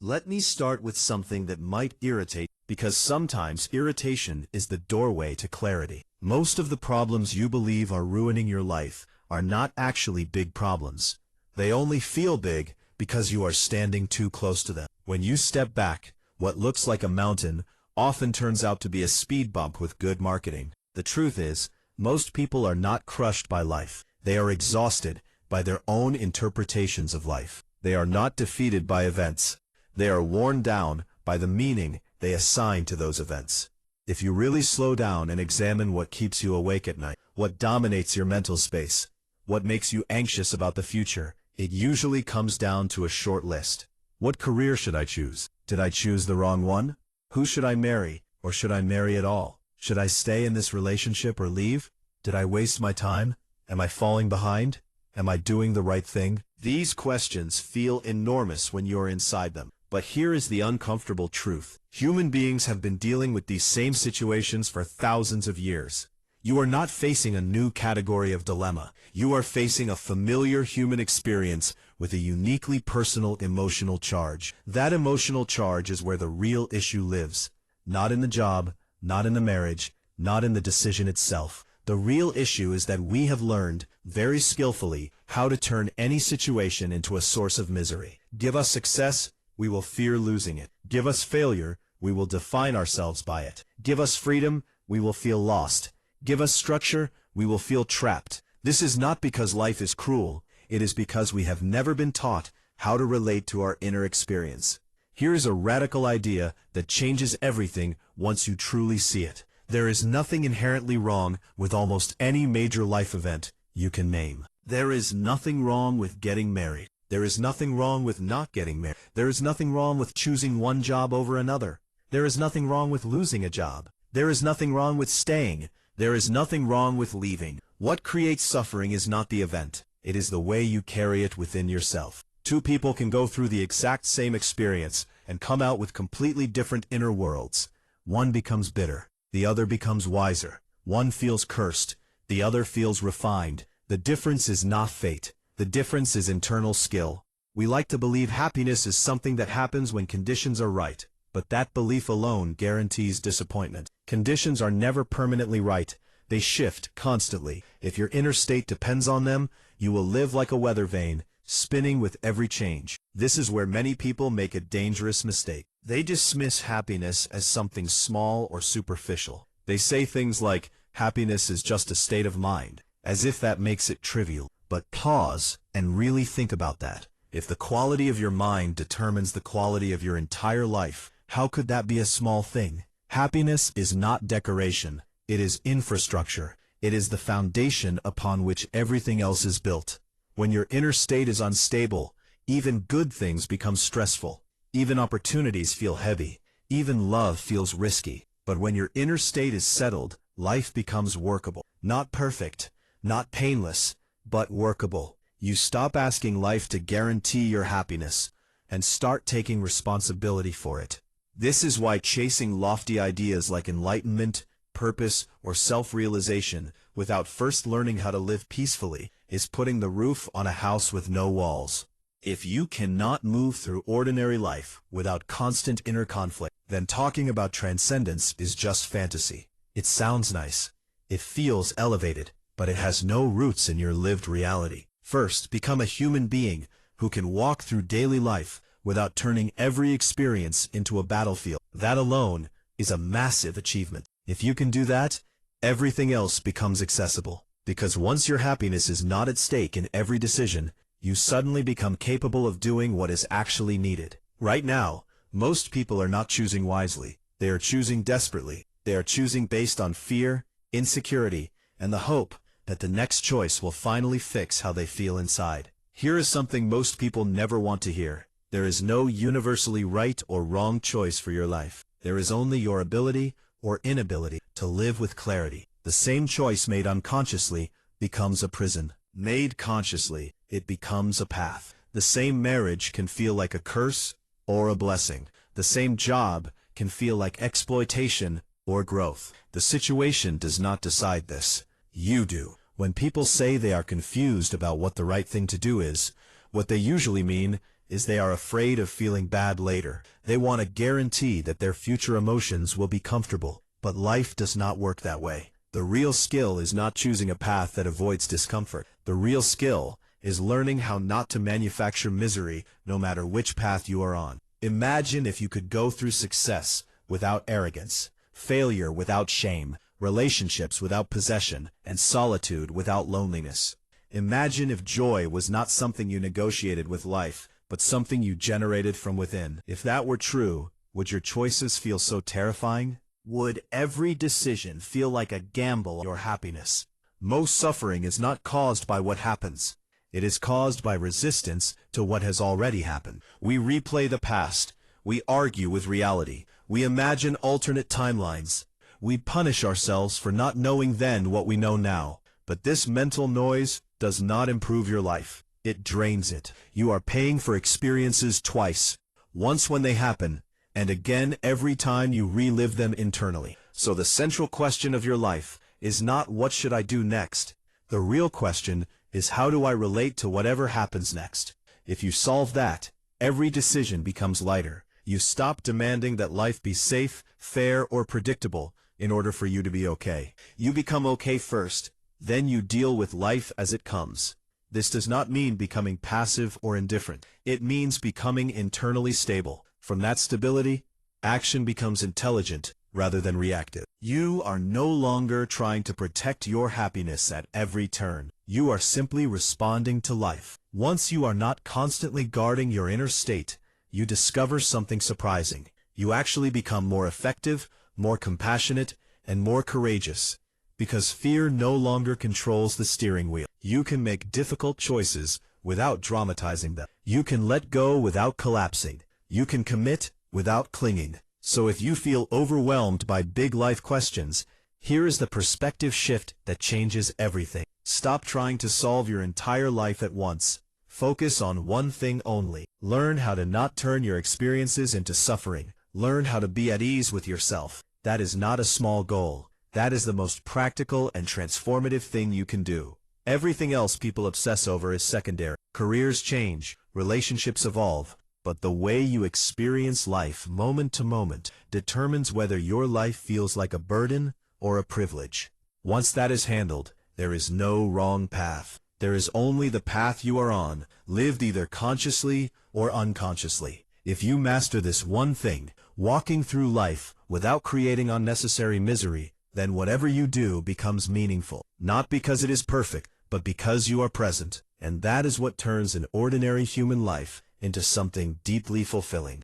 Let me start with something that might irritate, because sometimes irritation is the doorway to clarity. Most of the problems you believe are ruining your life are not actually big problems. They only feel big because you are standing too close to them. When you step back, what looks like a mountain often turns out to be a speed bump with good marketing. The truth is, most people are not crushed by life. They are exhausted by their own interpretations of life. They are not defeated by events. They are worn down by the meaning they assign to those events. If you really slow down and examine what keeps you awake at night, what dominates your mental space, what makes you anxious about the future, it usually comes down to a short list. What career should I choose? Did I choose the wrong one? Who should I marry, or should I marry at all? Should I stay in this relationship or leave? Did I waste my time? Am I falling behind? Am I doing the right thing? These questions feel enormous when you're inside them. But here is the uncomfortable truth. Human beings have been dealing with these same situations for thousands of years. You are not facing a new category of dilemma. You are facing a familiar human experience with a uniquely personal emotional charge. That emotional charge is where the real issue lives. Not in the job, not in the marriage, not in the decision itself. The real issue is that we have learned, very skillfully, how to turn any situation into a source of misery. Give us success, we will fear losing it. Give us failure, we will define ourselves by it. Give us freedom, we will feel lost. Give us structure, we will feel trapped. This is not because life is cruel, it is because we have never been taught how to relate to our inner experience. Here is a radical idea that changes everything once you truly see it. There is nothing inherently wrong with almost any major life event you can name. There is nothing wrong with getting married. There is nothing wrong with not getting married. There is nothing wrong with choosing one job over another. There is nothing wrong with losing a job. There is nothing wrong with staying. There is nothing wrong with leaving. What creates suffering is not the event. It is the way you carry it within yourself. Two people can go through the exact same experience and come out with completely different inner worlds. One becomes bitter. The other becomes wiser. One feels cursed. The other feels refined. The difference is not fate. The difference is internal skill. We like to believe happiness is something that happens when conditions are right, but that belief alone guarantees disappointment. Conditions are never permanently right. They shift constantly. If your inner state depends on them, you will live like a weather vane, spinning with every change. This is where many people make a dangerous mistake. They dismiss happiness as something small or superficial. They say things like, happiness is just a state of mind, as if that makes it trivial. But pause and really think about that. If the quality of your mind determines the quality of your entire life, how could that be a small thing? Happiness is not decoration. It is infrastructure. It is the foundation upon which everything else is built. When your inner state is unstable, even good things become stressful. Even opportunities feel heavy. Even love feels risky. But when your inner state is settled, life becomes workable. Not perfect, not painless, but workable. You stop asking life to guarantee your happiness and start taking responsibility for it. This is why chasing lofty ideas like enlightenment, purpose, or self-realization without first learning how to live peacefully is putting the roof on a house with no walls. If you cannot move through ordinary life without constant inner conflict, then talking about transcendence is just fantasy. It sounds nice. It feels elevated, but it has no roots in your lived reality. First, become a human being who can walk through daily life without turning every experience into a battlefield. That alone is a massive achievement. If you can do that, everything else becomes accessible. Because once your happiness is not at stake in every decision, you suddenly become capable of doing what is actually needed. Right now, most people are not choosing wisely. They are choosing desperately. They are choosing based on fear, insecurity, and the hope that the next choice will finally fix how they feel inside. Here is something most people never want to hear. There is no universally right or wrong choice for your life. There is only your ability or inability to live with clarity. The same choice made unconsciously becomes a prison. Made consciously, it becomes a path. The same marriage can feel like a curse or a blessing. The same job can feel like exploitation or growth. The situation does not decide this. You do. When people say they are confused about what the right thing to do is, what they usually mean is they are afraid of feeling bad later. They want a guarantee that their future emotions will be comfortable. But life does not work that way. The real skill is not choosing a path that avoids discomfort. The real skill is learning how not to manufacture misery no matter which path you are on. Imagine if you could go through success without arrogance, failure without shame, relationships without possession, and solitude without loneliness. Imagine if joy was not something you negotiated with life, but something you generated from within. If that were true, would your choices feel so terrifying? Would every decision feel like a gamble on your happiness? Most suffering is not caused by what happens. It is caused by resistance to what has already happened. We replay the past. We argue with reality. We imagine alternate timelines. We punish ourselves for not knowing then what we know now. But this mental noise does not improve your life. It drains it. You are paying for experiences twice. Once when they happen, and again every time you relive them internally. So the central question of your life is not what should I do next? The real question is how do I relate to whatever happens next? If you solve that, every decision becomes lighter. You stop demanding that life be safe, fair, or predictable in order for you to be okay. You become okay first, then you deal with life as it comes. This does not mean becoming passive or indifferent. It means becoming internally stable. From that stability, action becomes intelligent rather than reactive. You are no longer trying to protect your happiness at every turn. You are simply responding to life. Once you are not constantly guarding your inner state, you discover something surprising. You actually become more effective, more compassionate, and more courageous. Because fear no longer controls the steering wheel. You can make difficult choices without dramatizing them. You can let go without collapsing. You can commit without clinging. So if you feel overwhelmed by big life questions, here is the perspective shift that changes everything. Stop trying to solve your entire life at once. Focus on one thing only. Learn how to not turn your experiences into suffering. Learn how to be at ease with yourself. That is not a small goal. That is the most practical and transformative thing you can do. Everything else people obsess over is secondary. Careers change, relationships evolve, but the way you experience life moment to moment determines whether your life feels like a burden or a privilege. Once that is handled, there is no wrong path. There is only the path you are on, lived either consciously or unconsciously. If you master this one thing, walking through life without creating unnecessary misery, then whatever you do becomes meaningful. Not because it is perfect, but because you are present. And that is what turns an ordinary human life into something deeply fulfilling.